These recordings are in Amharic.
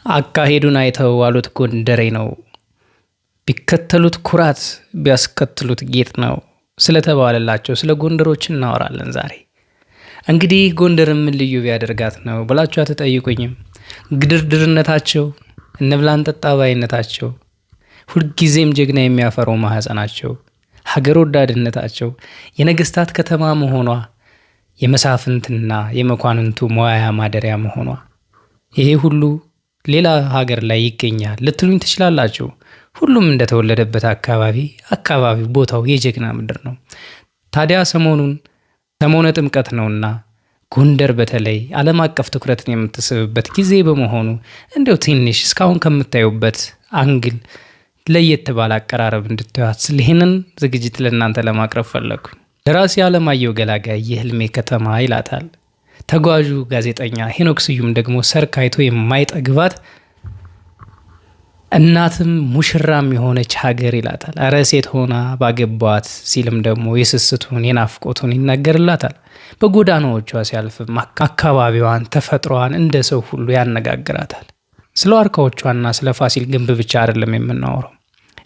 አካሄዱን አይተው አሉት ጎንደሬ ነው፣ ቢከተሉት ኩራት ቢያስከትሉት ጌጥ ነው ስለተባለላቸው ስለ ጎንደሮች እናወራለን ዛሬ። እንግዲህ ጎንደር ምን ልዩ ቢያደርጋት ነው ብላችሁ አትጠይቁኝም። ግድርድርነታቸው፣ እንብላን ጠጣ ባይነታቸው፣ ሁልጊዜም ጀግና የሚያፈረው ማህፀናቸው፣ ሀገር ወዳድነታቸው፣ የነገስታት ከተማ መሆኗ፣ የመሳፍንትና የመኳንንቱ መዋያ ማደሪያ መሆኗ፣ ይሄ ሁሉ ሌላ ሀገር ላይ ይገኛል ልትሉኝ ትችላላችሁ። ሁሉም እንደተወለደበት አካባቢ ቦታው የጀግና ምድር ነው። ታዲያ ሰሞነ ጥምቀት ነውና ጎንደር በተለይ ዓለም አቀፍ ትኩረትን የምትስብበት ጊዜ በመሆኑ እንዲያው ትንሽ እስካሁን ከምታዩበት አንግል ለየት ባለ አቀራረብ እንድታዩት ስለ ይህንን ዝግጅት ለእናንተ ለማቅረብ ፈለኩ። ደራሲ አለማየሁ ገላጋይ የህልሜ ከተማ ይላታል። ተጓዡ ጋዜጠኛ ሄኖክ ስዩም ደግሞ ሰርክ አይቶ የማይጠግባት እናትም ሙሽራም የሆነች ሀገር ይላታል። እረ ሴት ሆና ባገባት ሲልም ደግሞ የስስቱን የናፍቆቱን ይናገርላታል። በጎዳናዎቿ ሲያልፍም አካባቢዋን ተፈጥሮዋን እንደ ሰው ሁሉ ያነጋግራታል። ስለ ዋርካዎቿና ስለ ፋሲል ግንብ ብቻ አይደለም የምናወራው።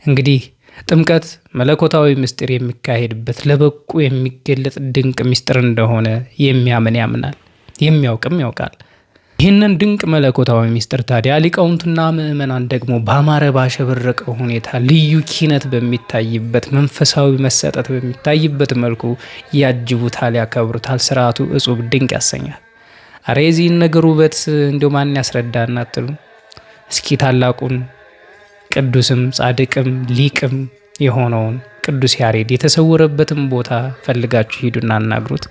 እንግዲህ ጥምቀት መለኮታዊ ምስጢር የሚካሄድበት ለበቁ የሚገለጥ ድንቅ ምስጢር እንደሆነ የሚያምን ያምናል፣ የሚያውቅም ያውቃል። ይህንን ድንቅ መለኮታዊ ምስጢር ታዲያ ሊቃውንቱና ምእመናን ደግሞ በአማረ ባሸበረቀ ሁኔታ ልዩ ኪነት በሚታይበት መንፈሳዊ መሰጠት በሚታይበት መልኩ ያጅቡታል፣ ያከብሩታል። ስርዓቱ እጹብ ድንቅ ያሰኛል። አረ የዚህን ነገር ውበት እንዲሁ ማን ያስረዳና አትሉ? እስኪ ታላቁን ቅዱስም ጻድቅም ሊቅም የሆነውን ቅዱስ ያሬድ የተሰወረበትን ቦታ ፈልጋችሁ ሂዱና አናግሩት።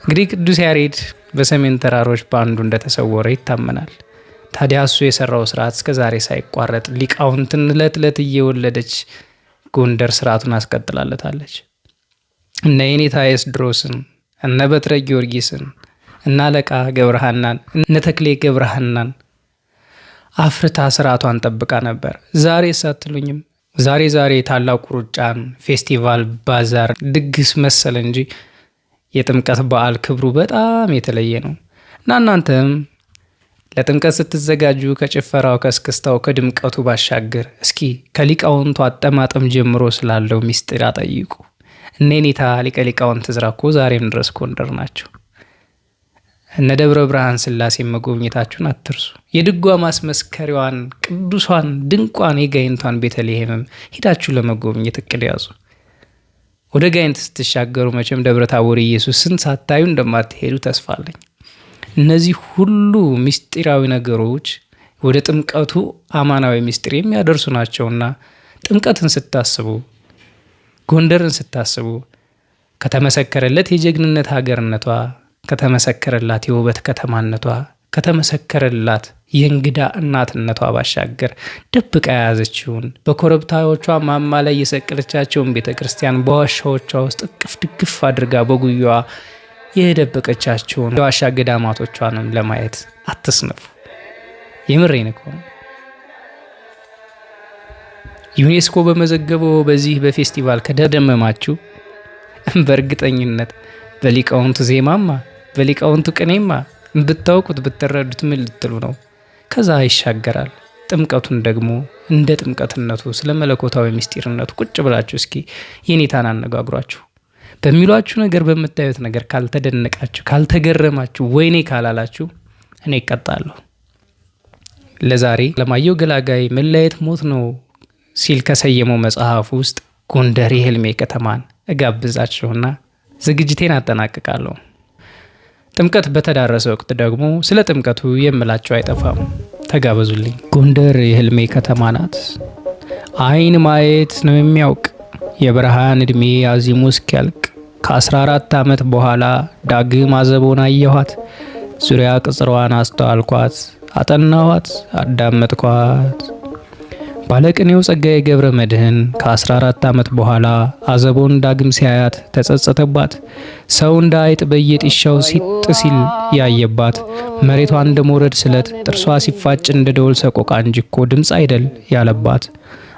እንግዲህ ቅዱስ ያሬድ በሰሜን ተራሮች በአንዱ እንደተሰወረ ይታመናል። ታዲያ እሱ የሰራው ስርዓት እስከዛሬ ሳይቋረጥ ሊቃውንትን ዕለት እየወለደች ጎንደር ስርዓቱን አስቀጥላለታለች። እነ የኔታ ኤስድሮስን፣ እነ በትረ ጊዮርጊስን፣ እነ አለቃ ገብረሃናን፣ እነ ተክሌ ገብረሃናን አፍርታ ስርዓቷን ጠብቃ ነበር። ዛሬ ሳትሉኝም ዛሬ ታላቁ ሩጫን ፌስቲቫል ባዛር ድግስ መሰለ እንጂ የጥምቀት በዓል ክብሩ በጣም የተለየ ነው እና እናንተም ለጥምቀት ስትዘጋጁ ከጭፈራው ከስክስታው ከድምቀቱ ባሻገር እስኪ ከሊቃውንቱ አጠማጠም ጀምሮ ስላለው ሚስጥር አጠይቁ። እነ የኔታ ሊቀ ሊቃውንት ዕዝራ እኮ ዛሬም ድረስ ጎንደር ናቸው። እነ ደብረ ብርሃን ስላሴ መጎብኘታችሁን አትርሱ። የድጓ ማስመስከሪያዋን ቅዱሷን ድንቋን የጋይንቷን ቤተልሔምም ሂዳችሁ ለመጎብኘት እቅድ ያዙ። ወደ ጋይንት ስትሻገሩ መቼም ደብረ ታቦር ኢየሱስን ሳታዩ እንደማትሄዱ ተስፋ አለኝ። እነዚህ ሁሉ ምስጢራዊ ነገሮች ወደ ጥምቀቱ አማናዊ ምስጢር የሚያደርሱ ናቸውና ጥምቀትን ስታስቡ፣ ጎንደርን ስታስቡ ከተመሰከረለት የጀግንነት ሀገርነቷ፣ ከተመሰከረላት የውበት ከተማነቷ፣ ከተመሰከረላት የእንግዳ እናትነቷ ባሻገር ደብቃ የያዘችውን በኮረብታዎቿ ማማ ላይ የሰቀለቻቸውን ቤተ ክርስቲያን በዋሻዎቿ ውስጥ እቅፍ ድግፍ አድርጋ በጉያዋ የደበቀቻቸውን የዋሻ ገዳማቶቿንም ለማየት አትስነፉ። የምሬን እኮ ነው። ዩኔስኮ በመዘገበው በዚህ በፌስቲቫል ከደመማችሁ በእርግጠኝነት በሊቃውንቱ ዜማማ በሊቃውንቱ ቅኔማ ብታውቁት ብትረዱት ምን ልትሉ ነው? ከዛ ይሻገራል። ጥምቀቱን ደግሞ እንደ ጥምቀትነቱ ስለ መለኮታዊ ምስጢርነቱ ቁጭ ብላችሁ እስኪ የኔታን አነጋግሯችሁ። በሚሏችሁ ነገር በምታዩት ነገር ካልተደነቃችሁ፣ ካልተገረማችሁ፣ ወይኔ ካላላችሁ እኔ እቀጣለሁ። ለዛሬ አለማየሁ ገላጋይ መለየት ሞት ነው ሲል ከሰየመው መጽሐፍ ውስጥ ጎንደር የህልሜ ከተማን እጋብዛችሁና ዝግጅቴን አጠናቅቃለሁ። ጥምቀት በተዳረሰ ወቅት ደግሞ ስለ ጥምቀቱ የምላቸው አይጠፋም። ተጋበዙልኝ። ጎንደር የህልሜ ከተማ ናት። አይን ማየት ነው የሚያውቅ የብርሃን እድሜ አዚሙ እስኪያልቅ ከ14 ዓመት በኋላ ዳግም አዘቦን አየኋት። ዙሪያ ቅጽሯን አስተዋልኳት፣ አጠናኋት፣ አዳመጥኳት። ባለቅኔው ጸጋዬ ገብረ መድኅን ከ14 ዓመት በኋላ አዘቦን ዳግም ሲያያት ተጸጸተባት። ሰው እንደ አይጥ በየጢሻው ሲጥ ሲል ያየባት፣ መሬቷ እንደ ሞረድ ስለት፣ ጥርሷ ሲፋጭ እንደ ደወል ሰቆቃ እንጂ እኮ ድምፅ አይደል ያለባት።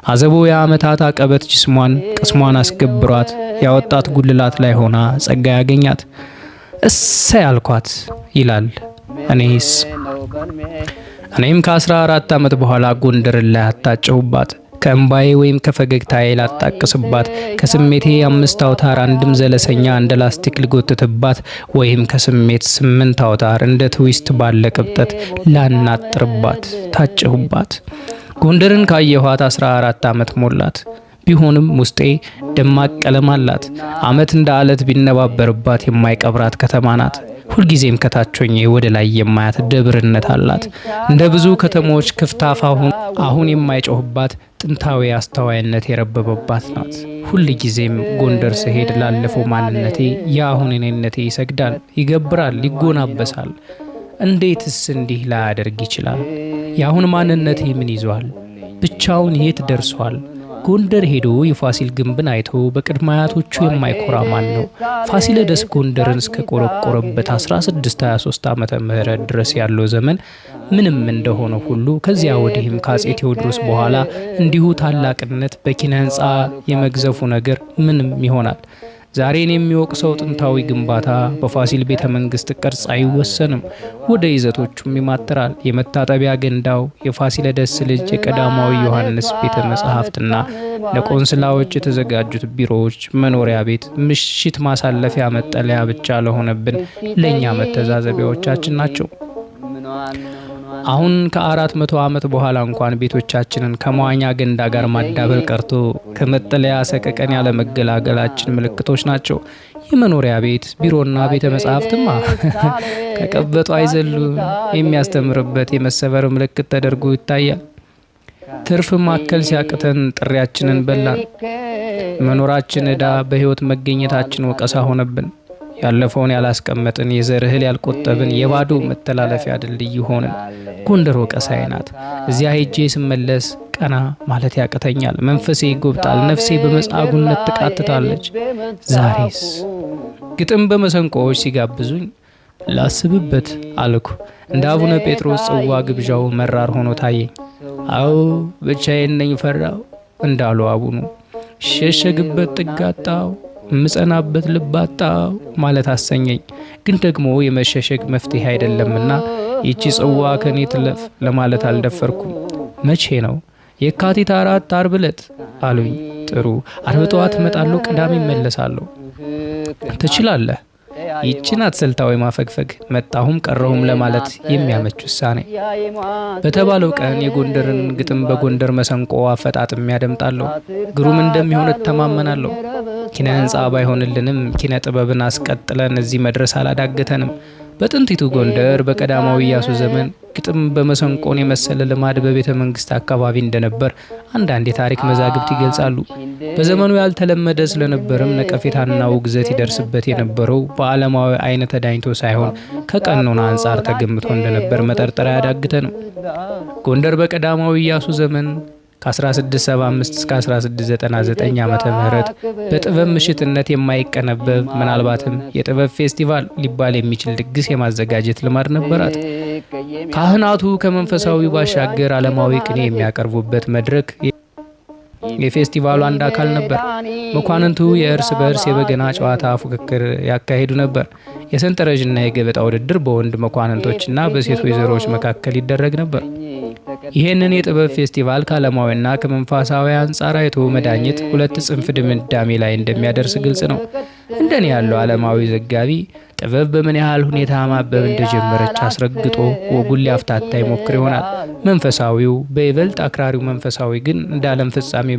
አዘቦ የዓመታት አቀበት ጅስሟን ቅስሟን አስገብሯት፣ ያወጣት ጉልላት ላይ ሆና ጸጋዬ ያገኛት። እሰይ አልኳት ይላል። እኔስ እኔም ከ14 ዓመት በኋላ ጎንደርን ላይ አታጨሁባት። ከእምባዬ ወይም ከፈገግታዬ ላጣቅስባት፣ ከስሜቴ 5 አውታር አንድም ዘለሰኛ እንደ ላስቲክ ልጎትትባት፣ ወይም ከስሜት 8 አውታር እንደ ትዊስት ባለ ቅብጠት ላናጥርባት ታጨሁባት። ጎንደርን ካየኋት 14 ዓመት ሞላት። ቢሆንም ውስጤ ደማቅ ቀለም አላት። ዓመት እንደ አለት ቢነባበርባት የማይቀብራት ከተማ ናት። ሁልጊዜም ከታች ሆኜ ወደ ላይ የማያት ደብርነት አላት። እንደ ብዙ ከተሞች ክፍታፍ አሁን የማይጮህባት ጥንታዊ አስተዋይነት የረበበባት ናት። ሁልጊዜም ጎንደር ስሄድ ላለፈው ማንነቴ የአሁን እኔነቴ ይሰግዳል፣ ይገብራል፣ ይጎናበሳል። እንዴትስ እንዲህ ላያደርግ ይችላል? የአሁን ማንነቴ ምን ይዟል? ብቻውን የት ደርሷል? ጎንደር ሄዶ የፋሲል ግንብን አይቶ በቅድመ አያቶቹ የማይኮራ ማን ነው? ፋሲለደስ ጎንደርን እስከ ቆረቆረበት 1623 ዓመተ ምህረት ድረስ ያለው ዘመን ምንም እንደሆነ ሁሉ ከዚያ ወዲህም ከአጼ ቴዎድሮስ በኋላ እንዲሁ ታላቅነት በኪነ ሕንፃ የመግዘፉ ነገር ምንም ይሆናል። ዛሬን የሚወቅሰው ጥንታዊ ግንባታ በፋሲል ቤተ መንግስት ቅርጽ አይወሰንም፣ ወደ ይዘቶቹም ይማትራል። የመታጠቢያ ገንዳው፣ የፋሲለደስ ልጅ የቀዳማዊ ዮሐንስ ቤተ መጻሕፍትና ለቆንስላዎች የተዘጋጁት ቢሮዎች፣ መኖሪያ ቤት፣ ምሽት ማሳለፊያ መጠለያ ብቻ ለሆነብን ለእኛ መተዛዘቢያዎቻችን ናቸው። አሁን ከ400 ዓመት በኋላ እንኳን ቤቶቻችንን ከመዋኛ ገንዳ ጋር ማዳበል ቀርቶ ከመጠለያ ሰቀቀን ያለ መገላገላችን ምልክቶች ናቸው። የመኖሪያ ቤት፣ ቢሮና ቤተ መጻሕፍትማ ከቀበጡ አይዘሉ የሚያስተምርበት የመሰበር ምልክት ተደርጎ ይታያል። ትርፍ ማከል ሲያቅተን ጥሪያችንን በላን። መኖራችን ዕዳ፣ በሕይወት መገኘታችን ወቀሳ ሆነብን። ያለፈውን ያላስቀመጥን፣ የዘር እህል ያልቆጠብን፣ የባዶ መተላለፊያ ድልድይ ሆንን። ጎንደር ወቀሳዬ ናት። እዚያ ሄጄ ስመለስ ቀና ማለት ያቅተኛል። መንፈሴ ይጎብጣል፣ ነፍሴ በመጻጉነት ትቃትታለች። ዛሬስ ግጥም በመሰንቆዎች ሲጋብዙኝ ላስብበት አልኩ። እንደ አቡነ ጴጥሮስ ጽዋ ግብዣው መራር ሆኖ ታየኝ። አዎ ብቻዬን ነኝ ፈራው እንዳሉ አቡኑ። ሸሸግበት ጥጋጣው ምጸናበት ልባጣው ማለት አሰኘኝ። ግን ደግሞ የመሸሸግ መፍትሄ አይደለምና ይቺ ጽዋ ከኔ ትለፍ ለማለት አልደፈርኩም። መቼ ነው? የካቲት 4 ዓርብ ዕለት አሉኝ። ጥሩ፣ ዓርብ ጠዋት እመጣለሁ፣ ቅዳሜ እመለሳለሁ። ትችላለህ። ይችን አትስልታዊ ማፈግፈግ መጣሁም ቀረሁም ለማለት የሚያመች ውሳኔ። በተባለው ቀን የጎንደርን ግጥም በጎንደር መሰንቆ አፈጣጥም ያደምጣለሁ። ግሩም እንደሚሆን እተማመናለሁ። ኪነ ሕንፃ ባይሆንልንም ኪነ ጥበብን አስቀጥለን እዚህ መድረስ አላዳገተንም። በጥንቲቱ ጎንደር በቀዳማዊ ኢያሱ ዘመን ግጥም በመሰንቆን የመሰለ ልማድ በቤተ መንግስት አካባቢ እንደነበር አንዳንድ የታሪክ መዛግብት ይገልጻሉ። በዘመኑ ያልተለመደ ስለነበርም ነቀፌታና ውግዘት ይደርስበት የነበረው በዓለማዊ አይነ ተዳኝቶ ሳይሆን ከቀኖና አንጻር ተገምቶ እንደነበር መጠርጠር አያዳግተንም። ጎንደር በቀዳማዊ ኢያሱ ዘመን ከ1675 እስከ 1699 ዓመተ ምህረት በጥበብ ምሽትነት የማይቀነበብ ምናልባትም የጥበብ ፌስቲቫል ሊባል የሚችል ድግስ የማዘጋጀት ልማድ ነበራት። ካህናቱ ከመንፈሳዊ ባሻገር ዓለማዊ ቅኔ የሚያቀርቡበት መድረክ የፌስቲቫሉ አንድ አካል ነበር። መኳንንቱ የእርስ በእርስ የበገና ጨዋታ ፉክክር ያካሂዱ ነበር። የሰንጠረዥና የገበጣ ውድድር በወንድ መኳንንቶችና በሴት ወይዘሮዎች መካከል ይደረግ ነበር። ይህንን የጥበብ ፌስቲቫል ከዓለማዊና ከመንፈሳዊ አንጻር አይቶ መዳኘት ሁለት ጽንፍ ድምዳሜ ላይ እንደሚያደርስ ግልጽ ነው። እንደኔ ያለው ዓለማዊ ዘጋቢ ጥበብ በምን ያህል ሁኔታ ማበብ እንደጀመረች አስረግጦ ወጉን ሊያፍታታ ይሞክር ይሆናል። መንፈሳዊው በይበልጥ አክራሪው መንፈሳዊ ግን እንደ ዓለም ፍጻሜ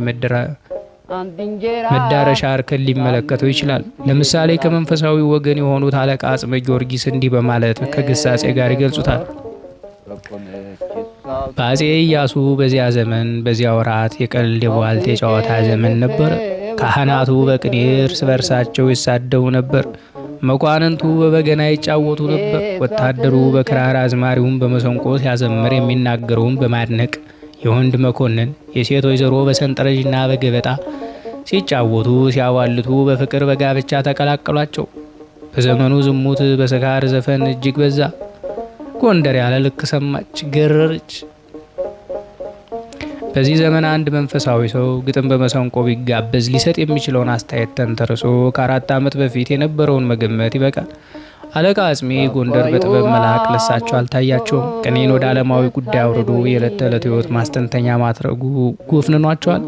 መዳረሻ እርከን ሊመለከተው ይችላል። ለምሳሌ ከመንፈሳዊ ወገን የሆኑት አለቃ አጽመ ጊዮርጊስ እንዲህ በማለት ከግሳጼ ጋር ይገልጹታል። በአጼ ኢያሱ በዚያ ዘመን በዚያ ወራት የቀልድ የቧልት የጨዋታ ዘመን ነበር። ካህናቱ በቅኔ እርስ በርሳቸው ይሳደቡ ነበር። መኳንንቱ በበገና ይጫወቱ ነበር። ወታደሩ በክራር አዝማሪውን በመሰንቆ ሲያዘምር የሚናገረውን በማድነቅ የወንድ መኮንን የሴት ወይዘሮ በሰንጠረዥና በገበጣ ሲጫወቱ ሲያዋልቱ በፍቅር በጋብቻ ተቀላቀሏቸው። በዘመኑ ዝሙት በስካር ዘፈን እጅግ በዛ። ጎንደር ያለ ልክ ሰማች፣ ገረረች። በዚህ ዘመን አንድ መንፈሳዊ ሰው ግጥም በመሰንቆ ቢጋበዝ ሊሰጥ የሚችለውን አስተያየት ተንተርሶ ከ4 ዓመት በፊት የነበረውን መገመት ይበቃል። አለቃ አጽሜ ጎንደር በጥበብ መልአክ ለሳቸው አልታያቸውም። ቅኔን ወደ ዓለማዊ ጉዳይ አውርዶ የዕለት ተዕለት ሕይወት ማስተንተኛ ማድረጉ ጎፍንኗቸዋል።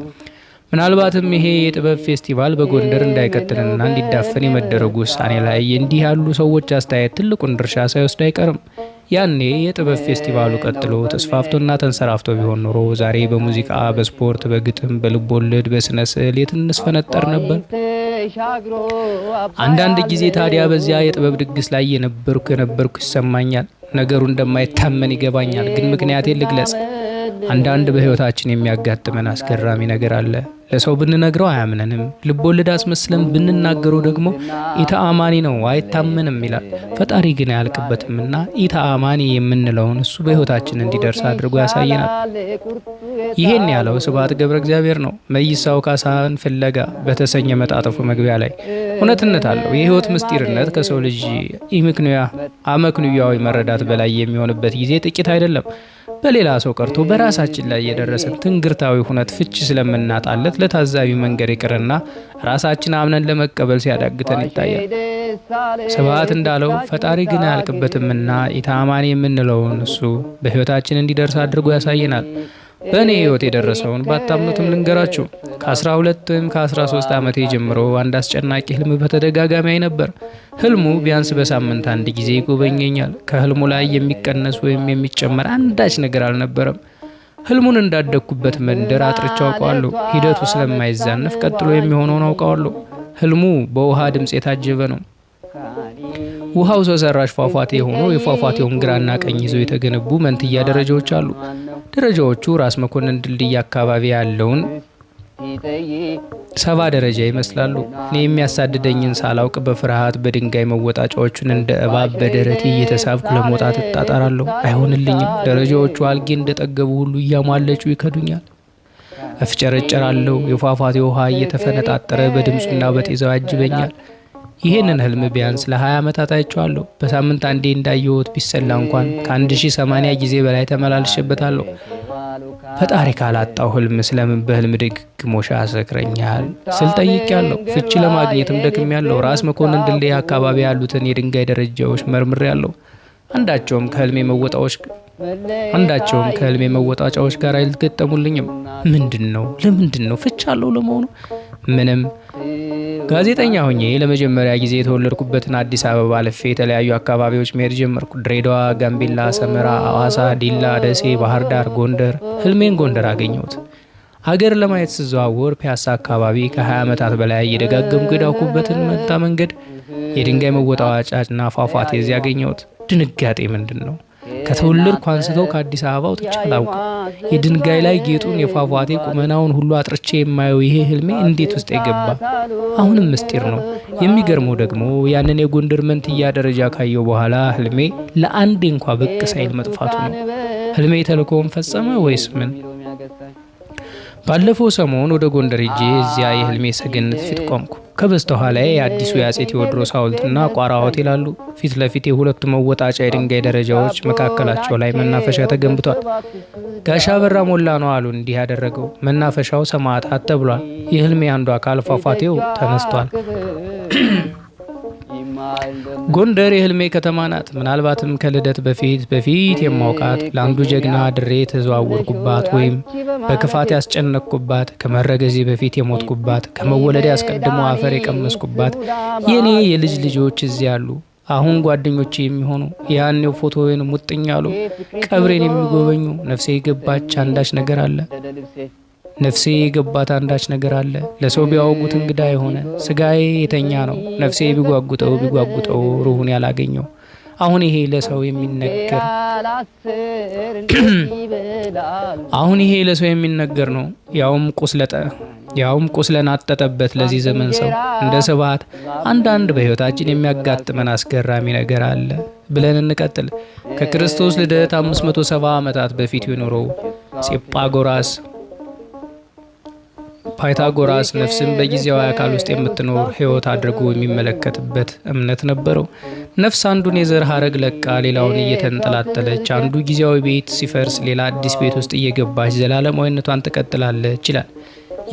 ምናልባትም ይሄ የጥበብ ፌስቲቫል በጎንደር እንዳይቀጥልና እንዲዳፈን የመደረጉ ውሳኔ ላይ እንዲህ ያሉ ሰዎች አስተያየት ትልቁን ድርሻ ሳይወስድ አይቀርም። ያኔ የጥበብ ፌስቲቫሉ ቀጥሎ ተስፋፍቶና ተንሰራፍቶ ቢሆን ኖሮ ዛሬ በሙዚቃ፣ በስፖርት፣ በግጥም፣ በልብ ወለድ፣ በስነ ስዕል የትንስ ፈነጠር ነበር። አንዳንድ ጊዜ ታዲያ በዚያ የጥበብ ድግስ ላይ የነበርኩ ይሰማኛል። ነገሩ እንደማይታመን ይገባኛል። ግን ምክንያቴን ልግለጽ። አንዳንድ በህይወታችን የሚያጋጥመን አስገራሚ ነገር አለ። ለሰው ብንነግረው አያምነንም። ልብ ወለድ አስመስለን ብንናገረው ደግሞ ኢተአማኒ ነው፣ አይታመንም ይላል። ፈጣሪ ግን አያልቅበትምና ኢተአማኒ የምንለውን እሱ በህይወታችን እንዲደርስ አድርጎ ያሳየናል። ይሄን ያለው ስብሐት ገብረ እግዚአብሔር ነው። መይሳው ካሳን ፍለጋ በተሰኘ መጣጥፉ መግቢያ ላይ እውነትነት አለው። የህይወት ምስጢርነት ከሰው ልጅ አመክንዮአዊ መረዳት በላይ የሚሆንበት ጊዜ ጥቂት አይደለም። በሌላ ሰው ቀርቶ በራሳችን ላይ የደረሰን ትንግርታዊ ሁነት ፍቺ ስለምናጣለት ለታዛቢ መንገድ ይቅርና ራሳችን አምነን ለመቀበል ሲያዳግተን ይታያል። ስብሐት እንዳለው ፈጣሪ ግን አያልቅበትምና ኢተአማኒ የምንለውን እሱ በህይወታችን እንዲደርስ አድርጎ ያሳየናል። በእኔ ህይወት የደረሰውን ባታምኑትም ልንገራችሁ። ከ12 ወይም ከ13 ዓመቴ ጀምሮ አንድ አስጨናቂ ህልም በተደጋጋሚ አይ ነበር። ህልሙ ቢያንስ በሳምንት አንድ ጊዜ ይጎበኘኛል። ከህልሙ ላይ የሚቀነስ ወይም የሚጨመር አንዳች ነገር አልነበረም። ህልሙን እንዳደግኩበት መንደር አጥርቼ አውቀዋለሁ። ሂደቱ ስለማይዛነፍ ቀጥሎ የሚሆነውን አውቀዋለሁ። ህልሙ በውሃ ድምፅ የታጀበ ነው። ውሃው ሰው ሰራሽ ፏፏቴ ሆኖ የፏፏቴውን ግራና ቀኝ ይዘው የተገነቡ መንትያ ደረጃዎች አሉ። ደረጃዎቹ ራስ መኮንን ድልድይ አካባቢ ያለውን 70 ደረጃ ይመስላሉ። እኔ የሚያሳድደኝን ሳላውቅ በፍርሃት በድንጋይ መወጣጫዎቹን እንደ እባብ በደረቴ እየተሳብኩ ለመውጣት እጣጣራለሁ። አይሆንልኝም። ደረጃዎቹ አልጌ እንደጠገቡ ሁሉ እያሟለጩ ይከዱኛል። እፍጨረጨራለሁ። የፏፏቴ ውሃ እየተፈነጣጠረ በድምፁና በጤዛው ያጅበኛል። ይህንን ህልም ቢያንስ ለ20 ዓመታት አይቼዋለሁ። በሳምንት አንዴ እንዳየሁት ቢሰላ እንኳን ከ1080 ጊዜ በላይ ተመላልሼበታለሁ። ፈጣሪ ካላጣው ህልም ስለምን በህልም ድግግሞሽ ያሰክረኛል ስል ጠይቄያለሁ። ፍቺ ለማግኘትም ደክሜያለሁ። ራስ መኮንን ድልድይ አካባቢ ያሉትን የድንጋይ ደረጃዎች መርምሬያለሁ። አንዳቸውም ከህልሜ መወጣጫዎች ጋር አልገጠሙልኝም። ለምንድን ነው ፍቺ አለው ለመሆኑ? ምንም። ጋዜጠኛ ሆኜ ለመጀመሪያ ጊዜ የተወለድኩበትን አዲስ አበባ አልፌ የተለያዩ አካባቢዎች መሄድ ጀመርኩ። ድሬዳዋ፣ ጋምቤላ፣ ሰመራ፣ አዋሳ፣ ዲላ፣ ደሴ፣ ባህር ዳር፣ ጎንደር። ህልሜን ጎንደር አገኘሁት። ሀገር ለማየት ስዘዋወር ፒያሳ አካባቢ ከ20 ዓመታት በላይ እየደጋገምኩ የዳኩበትን መንታ መንገድ፣ የድንጋይ መወጣጫና ፏፏቴ እዚያ አገኘሁት። ድንጋጤ ምንድን ነው? ከተወለድኩ አንስተው ከአዲስ አበባ ወጥቼ አላውቅም። የድንጋይ ላይ ጌጡን፣ የፏፏቴ ቁመናውን ሁሉ አጥርቼ የማየው ይሄ ህልሜ እንዴት ውስጥ የገባ? አሁንም ምስጢር ነው። የሚገርመው ደግሞ ያንን የጎንደር መንትያ ደረጃ ካየው በኋላ ህልሜ ለአንዴ እንኳ ብቅ ሳይል መጥፋቱ ነው። ህልሜ ተልእኮውን ፈጸመ ወይስ ምን? ባለፈው ሰሞን ወደ ጎንደር ሄጄ እዚያ የህልሜ ሰገነት ፊት ቆምኩ። ከበስተኋላ የአዲሱ የአጼ ቴዎድሮስ ሐውልትና ቋራ ሆቴል አሉ። ፊት ለፊት የሁለቱ መወጣጫ የድንጋይ ደረጃዎች መካከላቸው ላይ መናፈሻ ተገንብቷል። ጋሻ በራ ሞላ ነው አሉ እንዲህ ያደረገው። መናፈሻው ሰማዕታት ተብሏል። የህልሜ አንዱ አካል ፏፏቴው ተነስቷል። ጎንደር የህልሜ ከተማ ናት። ምናልባትም ከልደት በፊት የማውቃት ለአንዱ ጀግና ድሬ የተዘዋወርኩባት ወይም በክፋት ያስጨነቅኩባት፣ ከመረገዜ በፊት የሞትኩባት፣ ከመወለዴ አስቀድሞ አፈር የቀመስኩባት የኔ የልጅ ልጆች እዚህ አሉ። አሁን ጓደኞቼ የሚሆኑ ያኔው ፎቶዬን ሙጥኝ አሉ። ቀብሬን የሚጎበኙ ነፍሴ የገባች አንዳች ነገር አለ። ለሰው ቢያወጉት እንግዳ የሆነ ስጋዬ የተኛ ነው። ነፍሴ ቢጓጉጠው ሩሁን ያላገኘው። አሁን ይሄ ለሰው የሚነገር ነው። ያውም ቁስለናጠጠበት ለዚህ ዘመን ሰው። እንደ ስብሐት አንዳንድ በህይወታችን የሚያጋጥመን አስገራሚ ነገር አለ ብለን እንቀጥል። ከክርስቶስ ልደት 570 ዓመታት በፊት የኖረው ፓይታጎራስ ነፍስን በጊዜያዊ አካል ውስጥ የምትኖር ህይወት አድርጎ የሚመለከትበት እምነት ነበረው። ነፍስ አንዱን የዘር ሀረግ ለቃ ሌላውን እየተንጠላጠለች አንዱ ጊዜያዊ ቤት ሲፈርስ ሌላ አዲስ ቤት ውስጥ እየገባች ዘላለማዊነቷን ትቀጥላለች ይላል።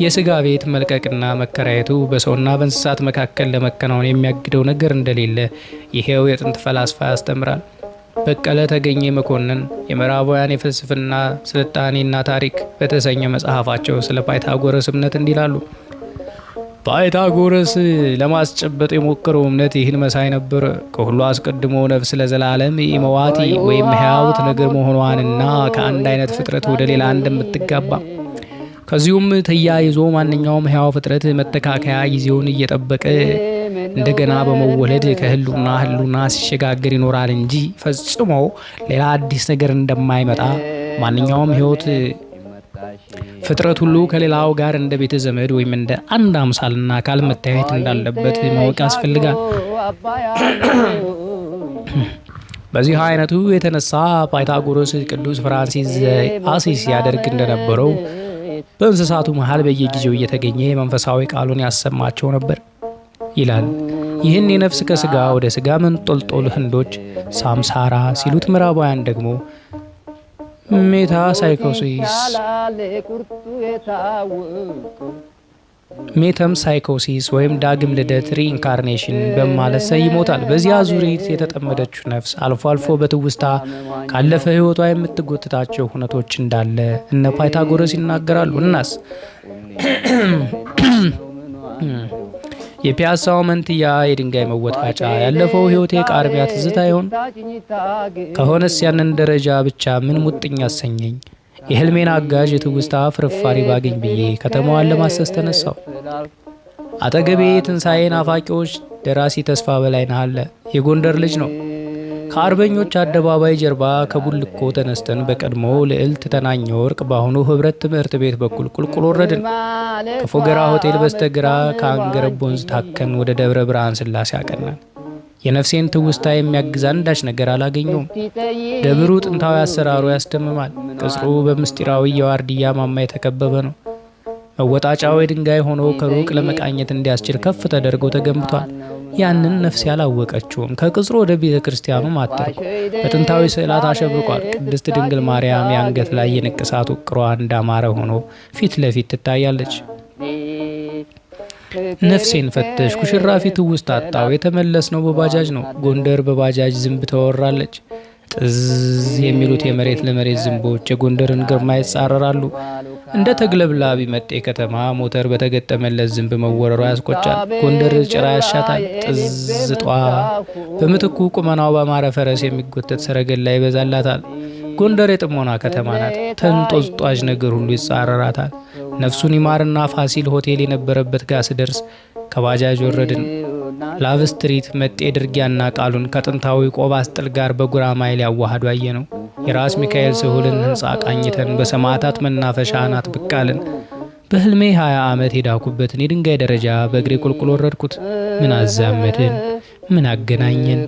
የስጋ ቤት መልቀቅና መከራየቱ በሰውና በእንስሳት መካከል ለመከናወን የሚያግደው ነገር እንደሌለ ይሄው የጥንት ፈላስፋ ያስተምራል። በቀለ ተገኘ መኮንን የምዕራባውያን የፍልስፍና ስልጣኔና ታሪክ በተሰኘ መጽሐፋቸው ስለ ፓይታጎረስ እምነት እንዲላሉ። ፓይታጎረስ ለማስጨበጥ የሞከረው እምነት ይህን መሳይ ነበር። ከሁሉ አስቀድሞ ነፍስ ለዘላለም ኢመዋቲ ወይም ሕያውት ነገር መሆኗንና ከአንድ አይነት ፍጥረት ወደ ሌላ እንደምትጋባ ከዚሁም ተያይዞ ማንኛውም ሕያው ፍጥረት መተካከያ ጊዜውን እየጠበቀ እንደገና በመወለድ ከህሉና ህሉና ሲሸጋገር ይኖራል እንጂ ፈጽሞ ሌላ አዲስ ነገር እንደማይመጣ ማንኛውም ሕይወት ፍጥረት ሁሉ ከሌላው ጋር እንደ ቤተ ዘመድ ወይም እንደ አንድ አምሳልና አካል መታየት እንዳለበት ማወቅ ያስፈልጋል። በዚህ አይነቱ የተነሳ ፓይታጎረስ ቅዱስ ፍራንሲስ አሲሲ ያደርግ እንደነበረው በእንስሳቱ መሃል በየጊዜው እየተገኘ መንፈሳዊ ቃሉን ያሰማቸው ነበር ይላል። ይህን የነፍስ ከስጋ ወደ ስጋ መንጦልጦል ህንዶች ሳምሳራ ሲሉት፣ ምዕራባውያን ደግሞ ሜተም ሳይኮሲስ ወይም ዳግም ልደት ሪኢንካርኔሽን በማለት ሰይሞታል። በዚያ ዙሪት የተጠመደችው ነፍስ አልፎ አልፎ በትውስታ ካለፈ ህይወቷ የምትጎትታቸው ሁነቶች እንዳለ እነ ፓይታጎረስ ይናገራሉ። እናስ የፒያሳው መንትያ የድንጋይ መወጣጫ ያለፈው ህይወቴ ቃርቢያ ትዝታ ይሆን? ከሆነስ ያንን ደረጃ ብቻ ምን ሙጥኝ አሰኘኝ? የህልሜን አጋዥ የትውስታ ፍርፋሪ ባገኝ ብዬ ከተማዋን ለማሰስ ተነሳው። አጠገቤ የትንሣኤ ናፋቂዎች ደራሲ ተስፋ በላይነህ አለ። የጎንደር ልጅ ነው። ከአርበኞች አደባባይ ጀርባ ከቡልኮ ተነስተን በቀድሞ ልዕልት ተናኘ ወርቅ በአሁኑ ህብረት ትምህርት ቤት በኩል ቁልቁል ወረድን። ከፎገራ ሆቴል በስተግራ ከአንገረብ ወንዝ ታከን ወደ ደብረ ብርሃን ስላሴ አቀናን። የነፍሴን ትውስታ የሚያግዝ አንዳች ነገር አላገኘውም። ደብሩ ጥንታዊ አሰራሩ ያስደምማል። ቅጽሩ በምስጢራዊ የዋርድያ ማማ የተከበበ ነው። መወጣጫው የድንጋይ ሆኖ ከሩቅ ለመቃኘት እንዲያስችል ከፍ ተደርጎ ተገንብቷል። ያንን ነፍስ ያላወቀችውም ከቅጽሩ ወደ ቤተ ክርስቲያኑ ማጠርኩ። በጥንታዊ ስዕላት አሸብርቋል። ቅድስት ድንግል ማርያም የአንገት ላይ የንቅሳት ውቅሯ እንዳማረ ሆኖ ፊት ለፊት ትታያለች። ነፍሴን ፈተሽኩ፣ ሽራፊ ትውስታ አጣሁ። የተመለስነው በባጃጅ ነው። ጎንደር በባጃጅ ዝንብ ተወራለች። ጥዝ የሚሉት የመሬት ለመሬት ዝንቦች የጎንደርን ግርማ ይጻረራሉ። እንደ ተግለብላቢ መጤ ከተማ ሞተር በተገጠመለት ዝንብ መወረሯ ያስቆጫል። ጎንደር ጭራ ያሻታል። ጥዝጧ በምትኩ ቁመናው በአማረ ፈረስ የሚጎተት ሰረገላ ይበዛላታል። ጎንደር የጥሞና ከተማ ናት። ተንጦዝጧዥ ነገር ሁሉ ይጻረራታል። ነፍሱን ይማርና ፋሲል ሆቴል የነበረበት ጋር ስደርስ ከባጃጅ ወረድን። ላቭ ስትሪት መጤ ድርጊያና ቃሉን ከጥንታዊ ቆብ አስጥል ጋር በጉራማይል ያዋሃዱ አየ ነው። የራስ ሚካኤል ስሁልን ህንፃ ቃኝተን በሰማዕታት መናፈሻ አናት ብቅ አልን። በህልሜ 20 ዓመት የዳኩበትን የድንጋይ ደረጃ በእግሬ ቁልቁል ወረድኩት። ምን አዛመድን? ምን አገናኘን?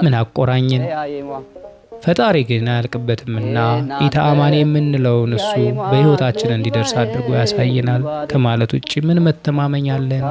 ምን አቆራኘን? ፈጣሪ ግን አያልቅበትምና ኢተአማኒ የምንለውን እሱ በሕይወታችን እንዲደርስ አድርጎ ያሳየናል ከማለት ውጭ ምን መተማመኛ አለን?